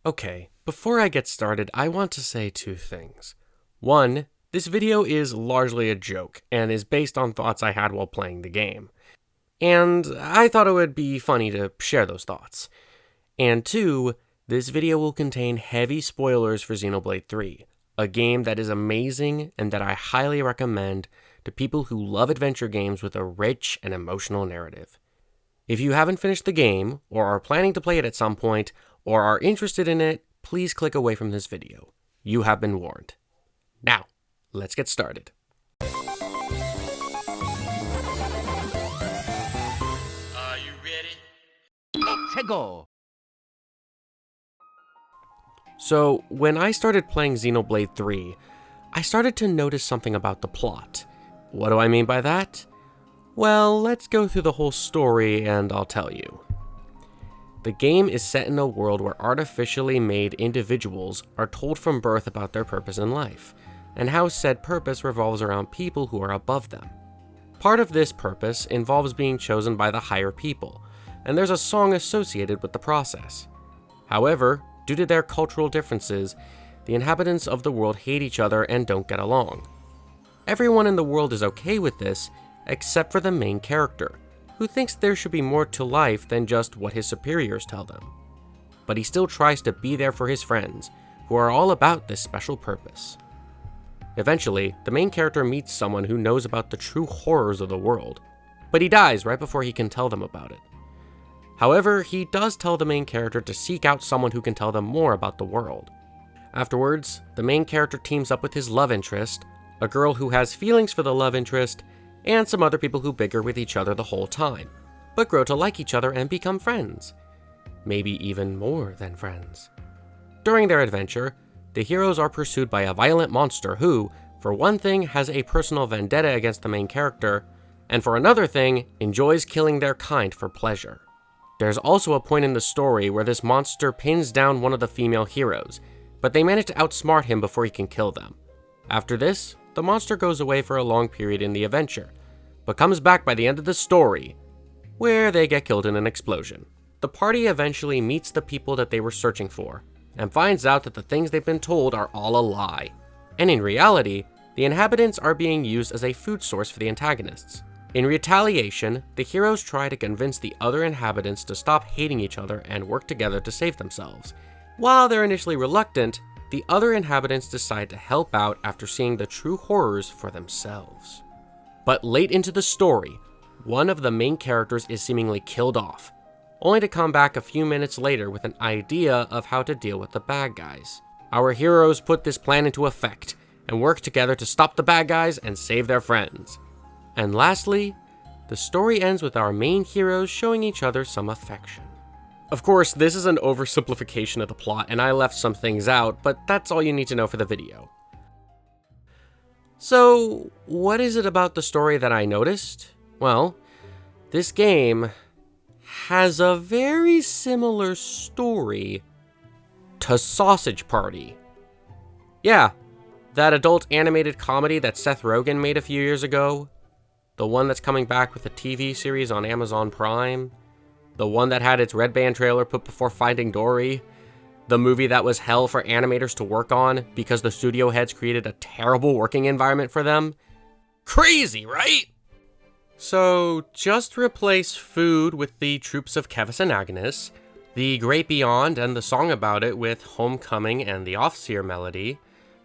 Okay, before I get started, I want to say two things. One, this video is largely a joke and is based on thoughts I had while playing the game. And I thought it would be funny to share those thoughts. And two, this video will contain heavy spoilers for Xenoblade 3, a game that is amazing and that I highly recommend to people who love adventure games with a rich and emotional narrative. If you haven't finished the game, or are planning to play it at some point, or are interested in it, please click away from this video. You have been warned. Now, let's get started. Are you ready? Let's go! So, when I started playing Xenoblade 3, I started to notice something about the plot. What do I mean by that? Well, let's go through the whole story and I'll tell you. The game is set in a world where artificially made individuals are told from birth about their purpose in life, and how said purpose revolves around people who are above them. Part of this purpose involves being chosen by the higher people, and there's a song associated with the process. However, due to their cultural differences, the inhabitants of the world hate each other and don't get along. Everyone in the world is okay with this, except for the main character, who thinks there should be more to life than just what his superiors tell them. But he still tries to be there for his friends, who are all about this special purpose. Eventually, the main character meets someone who knows about the true horrors of the world, but he dies right before he can tell them about it. However, he does tell the main character to seek out someone who can tell them more about the world. Afterwards, the main character teams up with his love interest, a girl who has feelings for the love interest, and some other people who bicker with each other the whole time, but grow to like each other and become friends. Maybe even more than friends. During their adventure, the heroes are pursued by a violent monster who, for one thing, has a personal vendetta against the main character, and for another thing, enjoys killing their kind for pleasure. There's also a point in the story where this monster pins down one of the female heroes, but they manage to outsmart him before he can kill them. After this, the monster goes away for a long period in the adventure, but comes back by the end of the story, where they get killed in an explosion. The party eventually meets the people that they were searching for, and finds out that the things they've been told are all a lie. And in reality, the inhabitants are being used as a food source for the antagonists. In retaliation, the heroes try to convince the other inhabitants to stop hating each other and work together to save themselves. While they're initially reluctant, the other inhabitants decide to help out after seeing the true horrors for themselves. But late into the story, one of the main characters is seemingly killed off, only to come back a few minutes later with an idea of how to deal with the bad guys. Our heroes put this plan into effect and work together to stop the bad guys and save their friends. And lastly, the story ends with our main heroes showing each other some affection. Of course, this is an oversimplification of the plot, and I left some things out, but that's all you need to know for the video. So, what is it about the story that I noticed? Well, this game has a very similar story to Sausage Party. Yeah, that adult animated comedy that Seth Rogen made a few years ago. The one that's coming back with a TV series on Amazon Prime. The one that had its Red Band trailer put before Finding Dory. The movie that was hell for animators to work on because the studio heads created a terrible working environment for them. Crazy, right? So, just replace food with the troops of Kevis and Agnes, the Great Beyond and the song about it with Homecoming and the Offseer melody,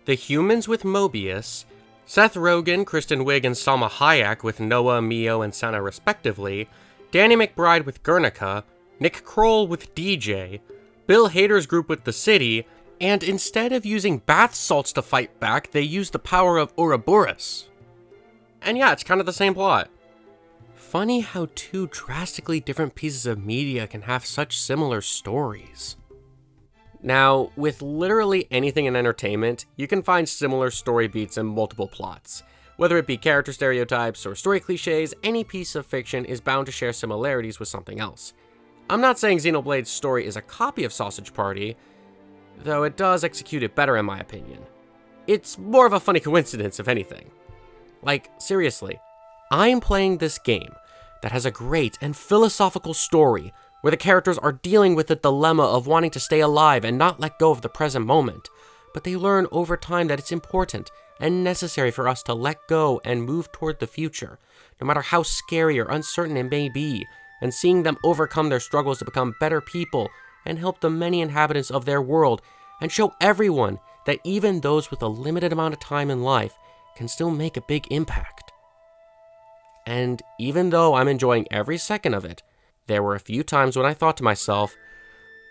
the humans with Mobius, Seth Rogen, Kristen Wiig, and Salma Hayek with Noah, Mio, and Sana respectively, Danny McBride with Guernica, Nick Kroll with DJ, Bill Hader's group with The City, and instead of using bath salts to fight back, they use the power of Ouroboros. And yeah, it's kind of the same plot. Funny how two drastically different pieces of media can have such similar stories. Now, with literally anything in entertainment, you can find similar story beats in multiple plots. Whether it be character stereotypes or story cliches, any piece of fiction is bound to share similarities with something else. I'm not saying Xenoblade's story is a copy of Sausage Party, though it does execute it better in my opinion. It's more of a funny coincidence, if anything. Like, seriously, I'm playing this game that has a great and philosophical story where the characters are dealing with the dilemma of wanting to stay alive and not let go of the present moment. But they learn over time that it's important and necessary for us to let go and move toward the future, no matter how scary or uncertain it may be, and seeing them overcome their struggles to become better people and help the many inhabitants of their world, and show everyone that even those with a limited amount of time in life can still make a big impact. And even though I'm enjoying every second of it, there were a few times when I thought to myself,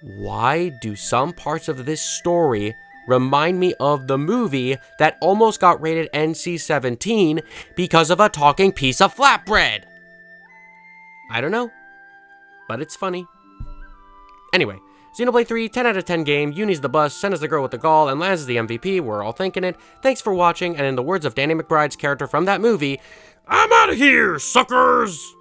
why do some parts of this story remind me of the movie that almost got rated NC-17 because of a talking piece of flatbread? I don't know, but it's funny. Anyway, Xenoblade 3, 10 out of 10 game, Uni's the bus, Senna's the girl with the gall, and Laz is the MVP, we're all thinking it. Thanks for watching, and in the words of Danny McBride's character from that movie, I'm out of here, suckers!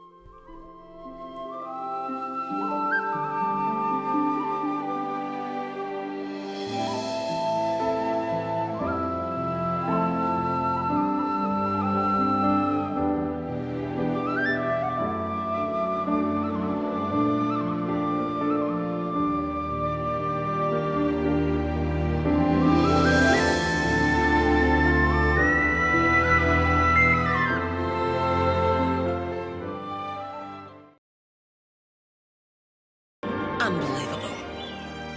Unbelievable.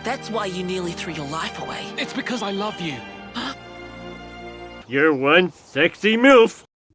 That's why you nearly threw your life away. It's because I love you. You're one sexy MILF.